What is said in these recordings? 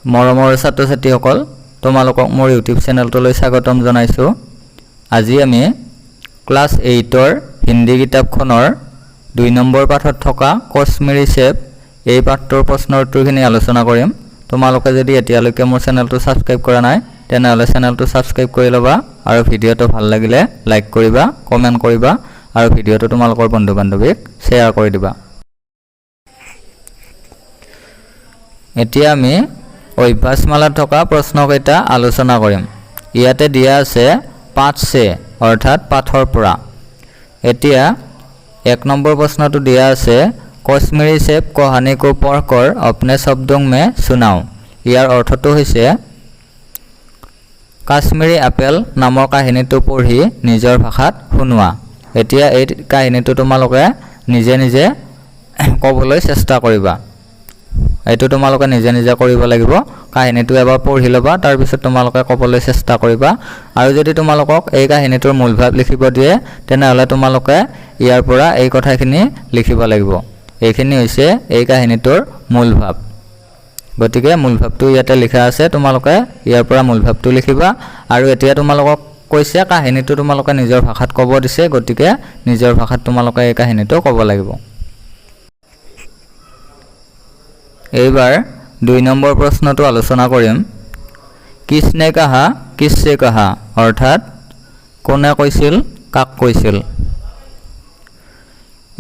মৰমৰ ছাত্ৰ-ছাত্ৰীসকল তোমালোকক মোৰ ইউটিউব চেনেলটোলৈ স্বাগতম জনাইছো। আজি আমি ক্লাছ 8ৰ হিন্দী কিতাপখনৰ 2 নম্বৰ পাঠত থকা কশ্মীৰী চেপ এই পাঠটোৰ প্ৰশ্নৰ উত্তৰখিনি আলোচনা কৰিম। তোমালোকে যদি এতিয়ালৈকে মোৰ চেনেলটো সাবস্ক্ৰাইব কৰা নাই তেনেহলে চেনেলটো সাবস্ক্ৰাইব কৰি লবা আৰু ভিডিঅটো ভাল লাগিলে লাইক কৰিবা, কমেন্ট কৰিবা আৰু ভিডিঅটো তোমালোকৰ বন্ধু-বান্ধৱীক শ্বেয়াৰ কৰি দিবা। এতিয়া আমি অভ্যাসমালাত থকা প্ৰশ্নকেইটা আলোচনা কৰিম। ইয়াতে দিয়া আছে 5 से অৰ্থাৎ পাঠৰ পৰা। এতিয়া 1 নম্বৰ প্ৰশ্নটো দিয়া আছে कश्मीरी सेब कहानी को पढ़कर अपने शब्दों में सुनाओ। ইয়াৰ অৰ্থটো হৈছে কাশ্মীৰী আপেল নামৰ কাহিনীটো পঢ়ি নিজৰ ভাষাত শুনোৱা। এতিয়া এই কাহিনীটো তোমালোকে নিজে নিজে ক'বলৈ চেষ্টা কৰিবা। এইটো তোমালোকে নিজে নিজে কৰিব লাগিব। কাহিনীটো এবাৰ পঢ়ি লবা, তাৰ পিছত তোমালোকে ক'বলৈ চেষ্টা কৰিবা। আৰু যদি তোমালোকক এই কাহিনীটোৰ মূল ভাৱ লিখিব দিয়ে তেনেহলে তোমালোকে ইয়াৰ পৰা এই কথাখিনি লিখিব লাগিব। এইখিনি হৈছে এই কাহিনীটোৰ মূল ভাৱ। গতিকে মূল ভাৱটো ইয়াতে লিখা আছে, তোমালোকে ইয়াৰ পৰা মূল ভাৱটো লিখিবা। আৰু এতিয়া তোমালোকক কৈছে কাহিনীটো তোমালোকে নিজৰ ভাষাত ক'ব দিছে, গতিকে নিজৰ ভাষাত তোমালোকে এই কাহিনীটো ক'ব লাগিব। এইবাৰ 2 নম্বৰ প্ৰশ্নটো আলোচনা কৰিম। কিসনে কাহা কিসছে কাহা অৰ্থাৎ কোনে কৈছিল কাক কৈছিল।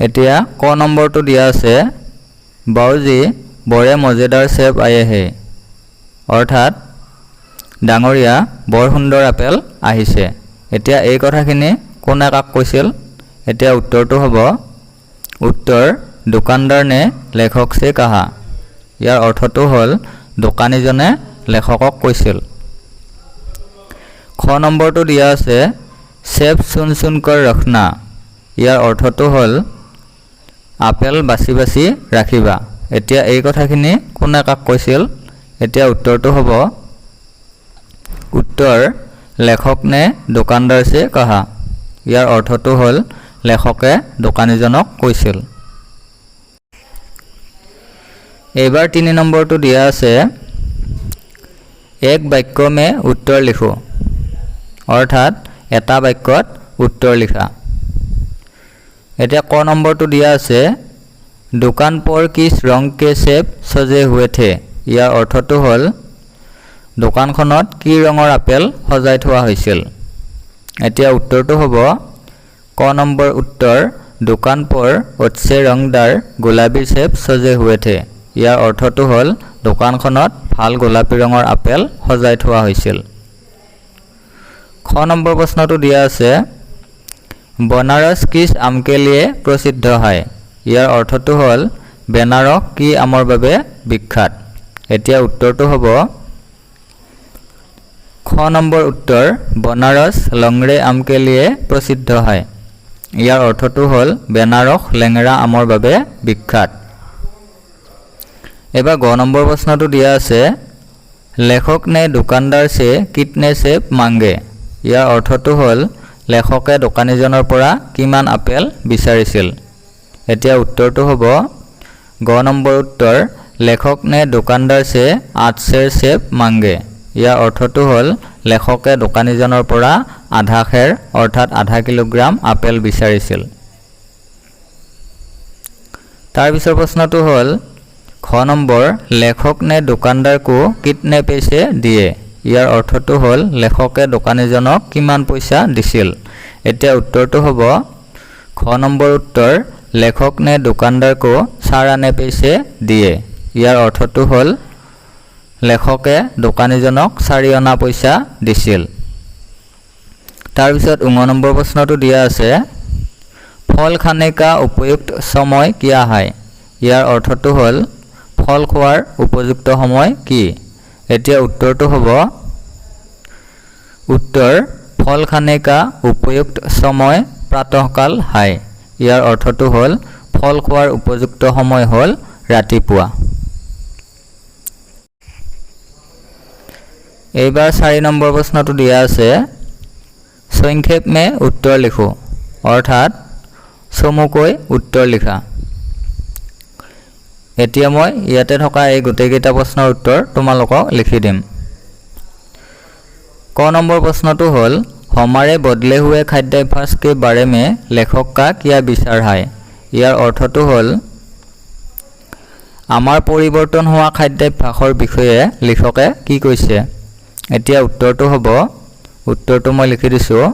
এতিয়া ক নম্বৰটো দিয়া আছে বাউজি বৰে মজেদাৰ সেব আয়ে হে অৰ্থাৎ ডাঙৰীয়া বৰ সুন্দৰ আপেল আহিছে। এতিয়া এই কথাখিনি কোনে কাক কৈছিল। এতিয়া উত্তৰটো হ'ব উত্তৰ দোকানদাৰ নে লেখক সে কাহা। ইয়াৰ অৰ্থটো হ'ল দোকানীজনে লেখকক কৈছিল। খ নম্বৰটো দিয়া আছে সেব চুন চুন কৰ ৰখনা। ইয়াৰ অৰ্থটো হ'ল আপেল বাছি বাছি ৰাখিবা। এতিয়া এই কথাখিনি কোনে কাক কৈছিল। এতিয়া উত্তৰটো হ'ব উত্তৰ লেখক নে দোকানদাৰ সে কাহা। ইয়াৰ অৰ্থটো হ'ল লেখকে দোকানীজনক কৈছিল। এইবাৰ 3 নম্বৰটো দিয়া আছে এক বাক্য মে উত্তৰ লিখো অৰ্থাৎ এটা বাক্যত উত্তৰ লিখা। এতিয়া ক নম্বৰটো দিয়া আছে দোকান पर किस रंग के सेब सजे हुए थे। ইয়াৰ অৰ্থটো হ'ল দোকানখনত কি ৰঙৰ আপেল সজাই থোৱা হৈছিল। এতিয়া উত্তৰটো হ'ব ক নম্বৰ উত্তৰ দোকান पर अच्छे रंगदार गुलाबी सेब सजे हुए थे। ইয়াৰ অৰ্থটো হ'ল দোকানখনত ভাল গোলাপী ৰঙৰ আপেল সজাই থোৱা হৈছিল। খ নম্বৰ প্ৰশ্নটো দিয়া আছে बनारस किस आम के लिए प्रसिद्ध है। ইয়াৰ অৰ্থটো হ'ল বেনাৰস কি আমৰ বাবে বিখ্যাত। এতিয়া উত্তৰটো হ'ব খ নম্বৰ উত্তৰ बनारस लंगड़े आम के लिए प्रसिद्ध है। ইয়াৰ অৰ্থটো হ'ল বেনাৰস লেঙেৰা আমৰ বাবে বিখ্যাত। এবাৰ গ নম্বৰ প্ৰশ্নটো দিয়া আছে লেখক নে দোকানদাৰ সে কিতনে সেব মাংগে। ইয়াৰ অৰ্থটো হ'ল লেখকে দোকানীজনৰ পৰা কিমান আপেল বিচাৰিছিল। এতিয়া উত্তৰটো হ'ব গ নম্বৰ উত্তৰ লেখক নে দোকানদাৰ সে 8 सेर सेब मांगे। ইয়াৰ অৰ্থটো হ'ল লেখকে দোকানীজনৰ পৰা আধা খেৰ অৰ্থাৎ আধা কিলোগ্ৰাম আপেল বিচাৰিছিল। তাৰ পিছৰ প্ৰশ্নটো হ'ল খ নম্বৰ লেখক নে দোকানদাৰ কো কিতনে पैसे দিয়ে। ইয়াৰ অৰ্থটো হ'ল লেখকে দোকানীজনক কিমান পইচা দিছিল। এতিয়া উত্তৰটো হ'ব খ নম্বৰ উত্তৰ লেখক নে দোকানদাৰ কো 4 आने पैसे দিয়ে। ইয়াৰ অৰ্থটো হ'ল লেখকে দোকানীজনক 4 অনা পইচা দিছিল। তাৰ পিছত 9 নম্বৰ প্ৰশ্নটো দিয়া আছে ফল খানে কা উপযুক্ত সময় কিয়া है। ইয়াৰ অৰ্থটো হ'ল ফল খোৱাৰ উপযুক্ত সময় কি। এতিয়া উত্তৰটো হ'ব উত্তৰ ফল খানে কা উপযুক্ত সময় प्रातःकाल है। ইয়াৰ অৰ্থটো হ'ল ফল খোৱাৰ উপযুক্ত সময় হ'ল ৰাতিপুৱা। এইবাৰ 4 নম্বৰ প্ৰশ্নটো দিয়া আছে সংক্ষেপ মে উত্তৰ লিখো অৰ্থাৎ চমুকৈ উত্তৰ লিখা। এতিয়া মই ইয়াতে থকা এই গোটেইকেইটা প্ৰশ্নৰ উত্তৰ তোমালোকক লিখি দিম। ক নম্বৰ প্ৰশ্নটো হ'ল हमारे बदले हुए खाद्याभ्यास के बारे में लेखक का क्या विचार है। ইয়াৰ অৰ্থটো হ'ল আমাৰ পৰিৱৰ্তন হোৱা খাদ্যাভ্যাসৰ বিষয়ে লিখকে কি কৈছে। এতিয়া उत्तरটো হ'ব, उत्तरটো মই লিখি দিছোঁ।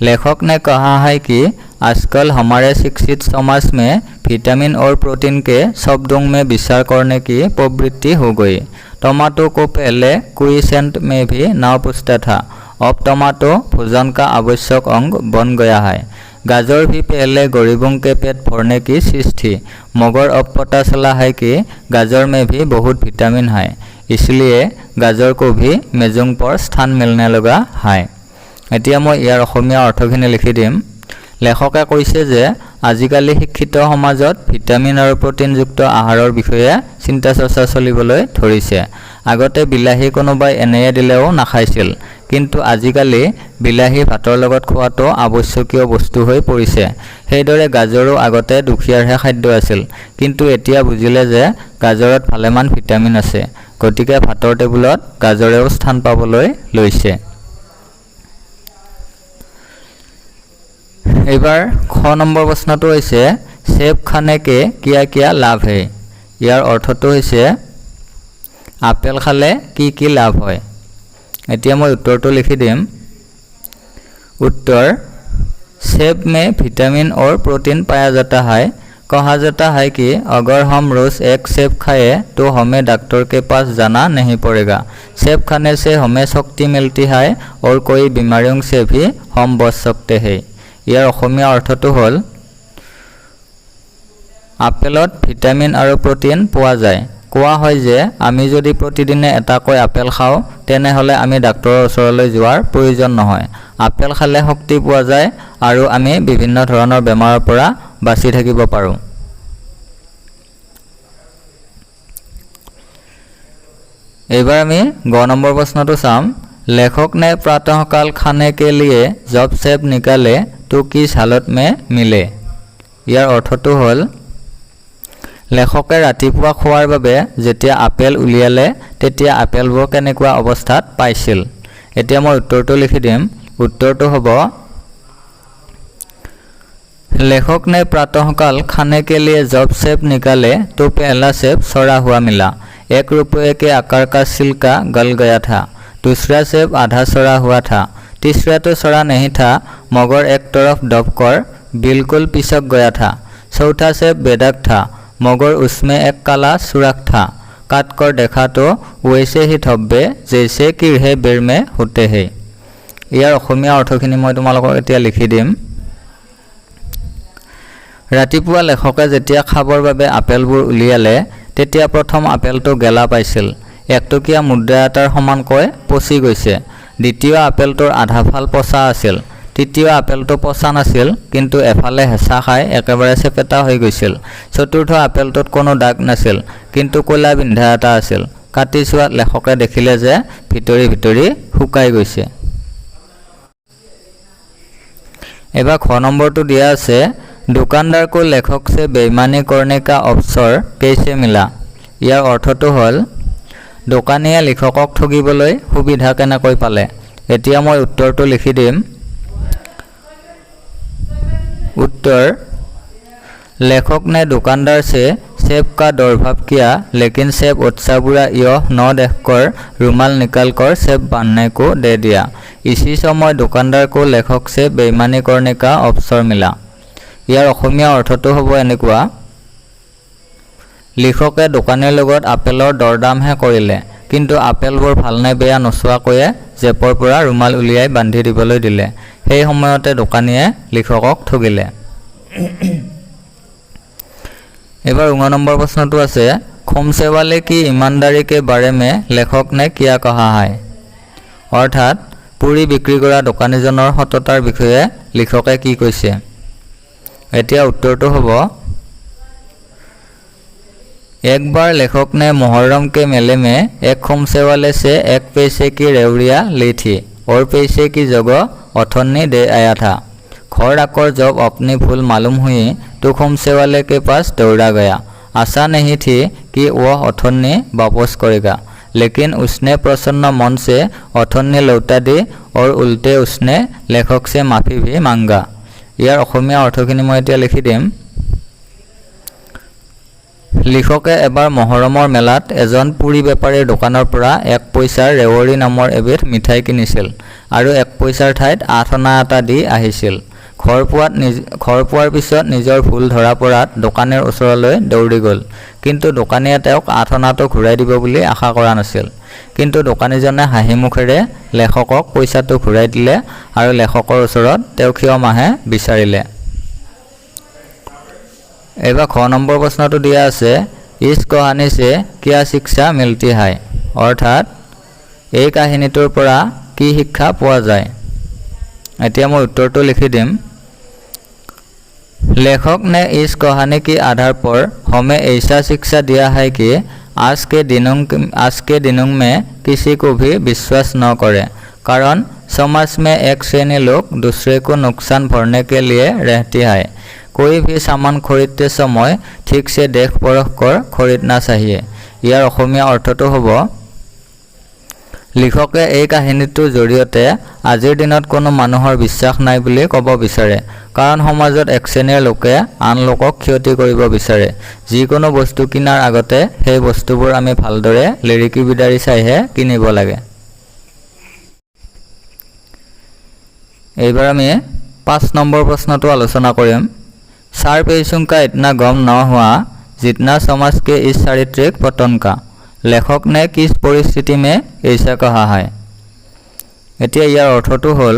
लेखक ने कहा है कि आजकल हमारे शिक्षित समाज में विटामिन और प्रोटीन के शब्दों में विचार करने की प्रवृत्ति हो गई। टमाटो को पहले क्विसेंट में भी ना पूछता था, अब टमाटो भोजन का आवश्यक अंग बन गया है। गाजर भी पहले गरीबों के पेट भरने की चीज़ थी, मगर अब पता चला है कि गाजर में भी बहुत विटामिन है, इसलिए गाजर को भी मेज़ों पर स्थान मिलने लगा है। এতিয়া মই ইয়াৰ অসমীয়া অৰ্থখিনি লিখি দিম। লেখকে কৈছে যে আজিকালি শিক্ষিত সমাজত ভিটামিন আৰু প্ৰটিনযুক্ত আহাৰৰ বিষয়ে চিন্তা চৰ্চা চলিবলৈ ধৰিছে। আগতে বিলাহী কোনোবাই এনেয়ে দিলেও নাখাইছিল, কিন্তু আজিকালি বিলাহী ভাতৰ লগত খোৱাটো আৱশ্যকীয় বস্তু হৈ পৰিছে। সেইদৰে গাজৰো আগতে দুখীয়াৰহে খাদ্য আছিল, কিন্তু এতিয়া বুজিলে যে গাজৰত ভালেমান ভিটামিন আছে, গতিকে ভাতৰ টেবুলত গাজৰেও স্থান পাবলৈ লৈছে। এবাৰ খ নম্বৰ প্ৰশ্নটো হৈছে सेब खाने के क्या क्या लाभ है। ইয়াৰ অৰ্থটো হৈছে আপেল খালে কি কি লাভ হয়। এতিয়া মই উত্তৰটো লিখি দিম। उत्तर, सेब में विटामिन और प्रोटीन पाया जाता है। कहा जाता है कि अगर हम रोज़ एक सेब खाएं तो हमें डॉक्टर के पास जाना नहीं पड़ेगा। सेब खाने से हमें शक्ति मिलती है और कोई बीमारियों से भी हम बच सकते हैं। ইয়াৰ অসমীয়া অৰ্থটো হ'ল আপেলত ভিটামিন আৰু প্ৰটিন পোৱা যায়। কোৱা হয় যে আমি যদি প্ৰতিদিনে এটাকৈ আপেল খাওঁ তেনেহ'লে আমি ডাক্তৰৰ ওচৰলৈ যোৱাৰ প্ৰয়োজন নহয়। আপেল খালে শক্তি পোৱা যায় আৰু আমি বিভিন্ন ধৰণৰ বেমাৰৰ পৰা বাচি থাকিব পাৰোঁ। এইবাৰ আমি গ নম্বৰ প্ৰশ্নটো চাম। लेखक ने प्रातःकाल खाने के लिए जब सेब निकाले तो किस हालत में मिले। ইয়াৰ অৰ্থটো হ'ল লেখকে ৰাতিপুৱা খোৱাৰ বাবে যেতিয়া আপেল উলিয়ালে তেতিয়া আপেলবোৰ কেনেকুৱা অৱস্থাত পাইছিল। এতিয়া মই উত্তৰটো লিখি দিম। উত্তৰটো হ'ব लेखक ने प्रातःकाल खाने के लिए जब सेब निकाले तो पहला सेब सड़ा हुआ मिला। 1 रुपये के आकार का छिलका गल गया था। दूसरा सेब आधा सड़ा हुआ था। तीसरा तो सड़ा नहीं था मगर एक तरफ दबकर बिल्कुल पिसक गया था। चौथा सेब बेदाग था मगर उसमें एक काला सुराख था। काट कर देखा तो वैसे ही धब्बे जैसे कीड़े बेर में होते हैं। ইয়াৰ অসমীয়া অৰ্থখিনি মই তোমালোকক এতিয়া লিখি দিম। ৰাতিপুৱা লেখকে যেতিয়া খাবৰ বাবে আপেলবোৰ উলিয়ালে তেতিয়া প্ৰথম আপেলটো গেলা পাইছিল। একটকীয়া মুদ্ৰা এটাৰ সমানকৈ পচি গৈছে। দ্বিতীয় আপেলটোৰ আধা ফাল পচা আছিল। তৃতীয় আপেলটো পচা নাছিল কিন্তু এফালে হেঁচা খাই একেবাৰে চেপেটা হৈ গৈছিল। চতুৰ্থ আপেলটোত কোনো দাগ নাছিল কিন্তু ক'লা বিন্ধা এটা আছিল। কাটি চোৱাত লেখকে দেখিলে যে ভিতৰি ভিতৰি শুকাই গৈছে। এবাৰ খ নম্বৰটো দিয়া আছে दुकानदार को लेखक से बेईमानी करने का अवसर कैसे मिला। ইয়াৰ অৰ্থটো হ'ল দোকানীয়ে লিখকক ঠগিবলৈ সুবিধা কেনেকৈ পালে। এতিয়া মই উত্তৰটো লিখি দিম। उत्तर, लेखक ने दुकानदार से सेब का दौर्भाव किया लेकिन सेब उत्साह बुरा यह न देखकर रुमाल निकालकर सेब बांधने को दे दिया। इसी समय दुकानदार को लेखक से बेईमानी करने का अवसर मिला। ইয়াৰ অসমীয়া অৰ্থটো হ'ব এনেকুৱা লিখকে দোকানীৰ লগত আপেলৰ দৰদামহে কৰিলে কিন্তু আপেলবোৰ ভাল নে বেয়া নোচোৱাকৈয়ে জেপৰ পৰা ৰুমাল উলিয়াই বান্ধি দিবলৈ দিলে। সেই সময়তে দোকানীয়ে লিখকক ঠগিলে। এবাৰ 9 নম্বৰ প্ৰশ্নটো আছে खोमसे वाले की ईमानदारी के बारे में लेखक ने क्या कहा है। অৰ্থাৎ পুৰি বিক্ৰী কৰা দোকানীজনৰ সততাৰ বিষয়ে লিখকে কি কৈছে। এতিয়া উত্তৰটো হ'ব एक बार लेखक ने मुहर्रम के मेले में एक खोमसे वाले से 1 पैसे की रेवड़ियाँ ली थी और पैसे की जगह अठन्नी दे आया था। घर आकर जब अपनी भूल मालूम हुई तो खोमसे वाले के पास दौड़ा गया। आशा नहीं थी कि वह अथन्नी वापस करेगा, लेकिन उसने प्रसन्न मन से अथन्नी लौटा दी और उल्टे उसने लेखक से माफी भी मांगा। ইয়াৰ অসমীয়া অৰ্থখিনি মই এতিয়া লিখি দিম। লিখকে এবাৰ মহৰমৰ মেলাত এজন পুৰি বেপাৰীৰ দোকানৰ পৰা 1 পইচাৰ ৰেৱৰী নামৰ এবিধ মিঠাই কিনিছিল আৰু 1 পইচাৰ ঠাইত 8 অনা এটা দি আহিছিল। ঘৰ পোৱাৰ পিছত নিজৰ ভুল ধৰা পৰাত দোকানীৰ ওচৰলৈ দৌৰি গ'ল, কিন্তু দোকানীয়ে তেওঁক 8 অনাটো ঘূৰাই দিব বুলি আশা কৰা নাছিল। কিন্তু দোকানীজনে হাঁহি মুখেৰে লেখকক পইচাটো ঘূৰাই দিলে আৰু লেখকৰ ওচৰত তেওঁ ক্ষমাহে বিচাৰিলে। এইবাৰ খ নম্বৰ প্ৰশ্নটো দিয়া আছে, ইস কহানী সে কিয়া শিক্ষা মিলতি হায়, অৰ্থাৎ এই কাহিনীটোৰ পৰা কি শিক্ষা পোৱা যায়। এতিয়া মই उत्तर लिखी दिम। लेखक ने इस कहानी के आधार पर हमें ऐसा शिक्षा दिया है कि आज के दिनों में किसी को भी विश्वास न करें, कारण समाज में एक श्रेणी लोग दूसरे को नुकसान भरने के लिए रहती है। कोई भी सामान खरीदते समय ठीक से देख परख कर खरीदना चाहिए। यार অসমীয়া অৰ্থটো হ'ব, লিখকে এই কাহিনীটোৰ জৰিয়তে আজিৰ দিনত কোনো মানুহৰ বিশ্বাস নাই বুলি ক'ব বিচাৰে, কাৰণ সমাজত এক শ্ৰেণীৰ লোকে আন লোকক ক্ষতি কৰিব বিচাৰে। যিকোনো বস্তু কিনাৰ আগতে সেই বস্তুবোৰ আমি ভালদৰে লিৰিকি বিদাৰি চাইহে কিনিব লাগে। এইবাৰ আমি 5 নম্বৰ প্ৰশ্নটো আলোচনা কৰিম। सार पेशुं का इतना गम न हुआ जितना समाज के इस चारित्रिक पतन का, लेखक ने किस परिस्थिति में ऐसा कहा है। এতিয়া ইয়াৰ অৰ্থটো হ'ল,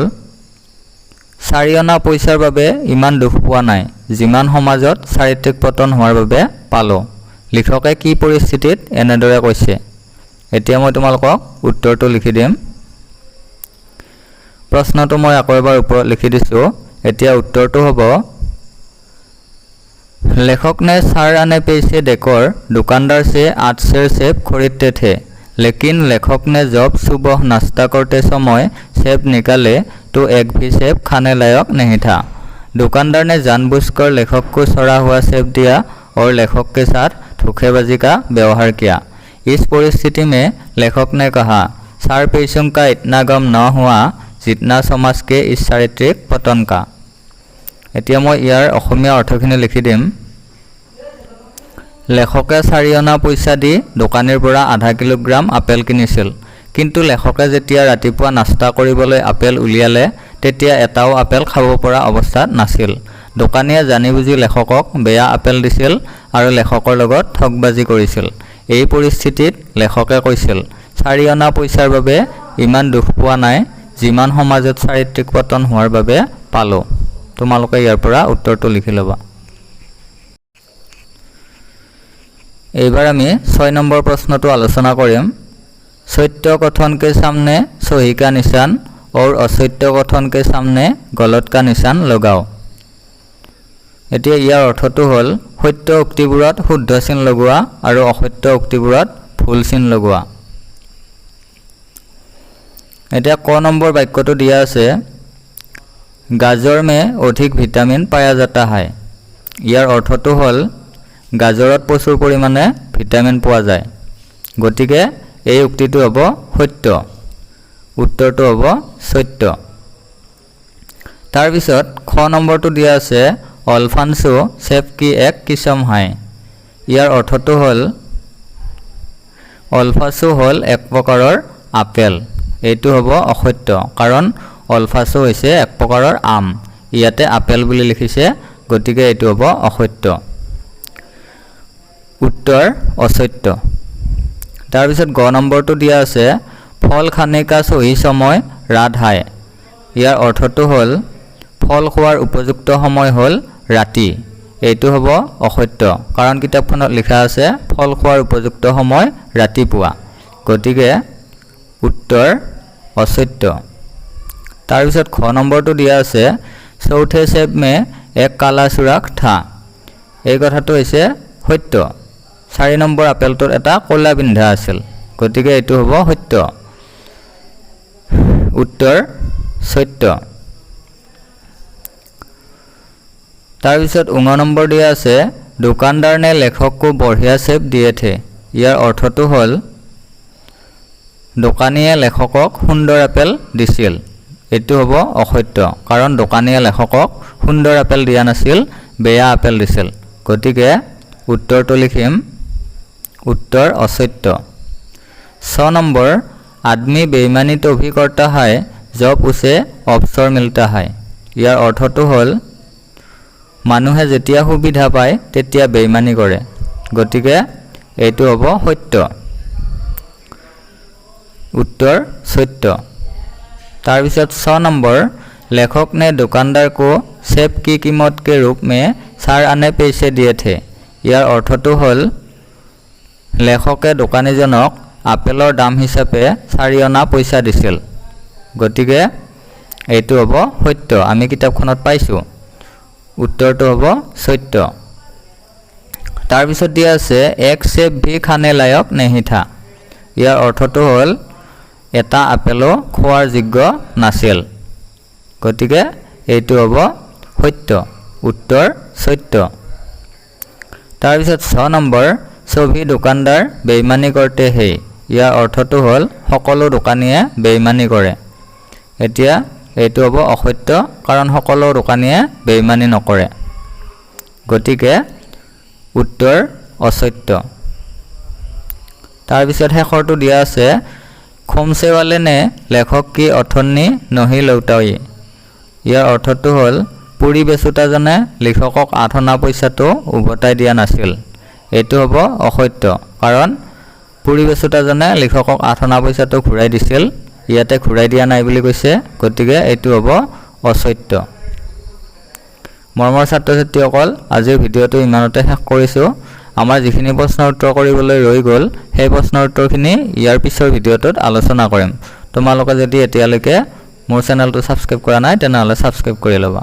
4 অনা পইচাৰ বাবে ইমান দুখ পোৱা নাই যিমান সমাজত চাৰিত্ৰিক পতন হোৱাৰ বাবে পালো। লিখকে কি পৰিস্থিতিত এনেদৰে কৈছে। এতিয়া মই তোমালোকক উত্তৰটো লিখি দিম। প্ৰশ্নটো মই আকৌ এবাৰ ওপৰত লিখি দিছো। এতিয়া উত্তৰটো হ'ব, लेखक ने 4 आने पैसे देकर दुकानदार से 8 सेर सेब खरीदते थे, लेकिन लेखक ने जब सुबह नाश्ता करते समय सेब निकाले तो एक भी सेब खाने लायक नहीं था। दुकानदार ने जानबूझकर लेखक को सड़ा हुआ सेब दिया और लेखक के साथ धोखेबाजी का व्यवहार किया। इस परिस्थिति में लेखक ने कहा, 4 पैसों का इतना गम न हुआ जितना समाज के इस चारित्रिक पतन का। এতিয়া মই ইয়াৰ অসমীয়া অৰ্থখিনি লিখি দিম। লেখকে 4 অনা পইচা দি দোকানীৰ পৰা আধা কিলোগ্ৰাম আপেল কিনিছিল, কিন্তু লেখকে যেতিয়া ৰাতিপুৱা নাস্তা কৰিবলৈ আপেল উলিয়ালে তেতিয়া এটাও আপেল খাব পৰা অৱস্থাত নাছিল। দোকানীয়ে জানি বুজি লেখকক বেয়া আপেল দিছিল আৰু লেখকৰ লগত ঠগবাজি কৰিছিল। এই পৰিস্থিতিত লেখকে কৈছিল, 4 অনা পইচাৰ বাবে ইমান দুখ পোৱা নাই যিমান সমাজত চাৰিত্ৰিক পতন হোৱাৰ বাবে পালো। তোমালোকে ইয়াৰ পৰা উত্তৰটো লিখি ল'বা। এইবাৰ আমি 6 নম্বৰ প্ৰশ্নটো আলোচনা কৰিম। सत्य कथन के सामने सही का निशान और असत्य कथन के सामने गलत का निशान लगाओ। এতিয়া ইয়াৰ অৰ্থটো হ'ল, সত্য উক্তিবোৰত শুদ্ধ চিন লগোৱা আৰু অসত্য উক্তিবোৰত ভুল চিন লগোৱা। এতিয়া ক নম্বৰ বাক্যটো দিয়া আছে, गाजर में अधिक विटामिन पाया जाता है। ইয়াৰ অৰ্থটো হ'ল, গাজৰত প্ৰচুৰ পৰিমাণে ভিটামিন পোৱা যায়। গতিকে এই উক্তিটো হ'ব সত্য, উত্তৰটো হ'ব সত্য। তাৰ পিছত খ নম্বৰটো দিয়া আছে, अल्फान्सो सेब की एक किस्म है। ইয়াৰ অৰ্থটো হ'ল, अल्फान्सो হ'ল এক প্ৰকাৰৰ আপেল। এইটো হ'ব অসত্য, কাৰণ अल्फान्सो হৈছে এক প্ৰকাৰৰ আম, ইয়াতে আপেল বুলি লিখিছে, গতিকে এইটো হ'ব অসত্য। উত্তৰ অসত্য। তাৰ পিছত গ নম্বৰটো দিয়া আছে, ফল খানে কা সহি সময় ৰাত হায়। ইয়াৰ অৰ্থটো হ'ল, ফল খোৱাৰ উপযুক্ত সময় হ'ল ৰাতি। এইটো হ'ব অসত্য, কাৰণ কিতাপখনত লিখা আছে ফল খোৱাৰ উপযুক্ত সময় ৰাতিপুৱা, গতিকে উত্তৰ অসত্য। তাৰ পিছত খ নম্বৰটো দিয়া আছে, চৌথে সেব মে এক কালা সুৰাখ থা। এই কথাটো হৈছে সত্য, 4 নম্বৰ আপেলটোত এটা কলা বিন্ধা আছিল, গতিকে এইটো হ'ব সত্য, উত্তৰ সত্য। তাৰ পিছত 19 নম্বৰ দিয়া আছে, दुकानदार ने लेखक को बढ़िया सेब दिए थे। ইয়াৰ অৰ্থটো হ'ল দোকানীয়ে লেখকক সুন্দৰ আপেল দিছিল। এইটো হ'ব অসত্য, কাৰণ দোকানীয়ে লেখকক সুন্দৰ আপেল দিয়া নাছিল, বেয়া আপেল দিছিল। গতিকে উত্তৰটো লিখিম उत्तर असत्य। 6 नंबर आदमी बेईमानी तो भी करता है जब उसे अवसर मिलता है। यार अर्थটো হ'ল মানুহে যেতিয়া সুবিধা পায় তেতিয়া বেইমানি কৰে। গতিকে এইটো হ'ব সত্য, उत्तर सत्य। तार पिছত 6 नंबर लेखक ने दुकानदार को सेब की कीमत के रूप में 4 आने पैसे दिए थे। यार अर्थটো হ'ল लेखके দোকানীজনক আপেলৰ দাম হিচাপে 4 অনা পইচা দিছিল। গতিকে এইটো হ'ব সত্য, আমি কিতাপখনত পাইছোঁ। উত্তৰটো হ'ব সত্য। তাৰ পিছত দিয়া আছে এক সেব ভি খানে লায়ক নেহি থা। ইয়াৰ অৰ্থটো হ'ল এটা আপেলো খোৱাৰ যোগ্য নাছিল। গতিকে এইটো হ'ব সত্য, উত্তৰ সত্য। তাৰ পিছত 6 নম্বৰ सभी दुकानदार बेईमानी करते हैं। ইয়াৰ অৰ্থটো হ'ল সকলো দোকানীয়ে বেইমানি কৰে। এতিয়া এইটো হ'ব অসত্য, কাৰণ সকলো দোকানীয়ে বেইমানি নকৰে। গতিকে উত্তৰ असत्य। তাৰ পিছত শেষৰটো দিয়া আছে खोमसे वाले ने लेखक की अठन्नी नहीं लौटाई। ইয়াৰ অৰ্থটো হ'ল পুৰি বেচোঁতাজনে লিখকক 8 অনা পইচাটো উভতাই দিয়া নাছিল। এইটো হ'ব অসত্য, কাৰণ পুৰি বেচোঁতাজনে লিখকক 8 অনা পইচাটো ঘূৰাই দিছিল, ইয়াতে ঘূৰাই দিয়া নাই বুলি কৈছে। গতিকে এইটো হ'ব অসত্য। মৰমৰ ছাত্ৰ ছাত্ৰীসকল, আজিৰ ভিডিঅ'টো ইমানতে শেষ কৰিছোঁ। আমাৰ যিখিনি প্ৰশ্নৰ উত্তৰ কৰিবলৈ ৰৈ গ'ল সেই প্ৰশ্নৰ উত্তৰখিনি ইয়াৰ পিছৰ ভিডিঅ'টোত আলোচনা কৰিম। তোমালোকে যদি এতিয়ালৈকে মোৰ চেনেলটো ছাবস্ক্ৰাইব কৰা নাই তেনেহ'লে ছাবস্ক্ৰাইব কৰি ল'বা।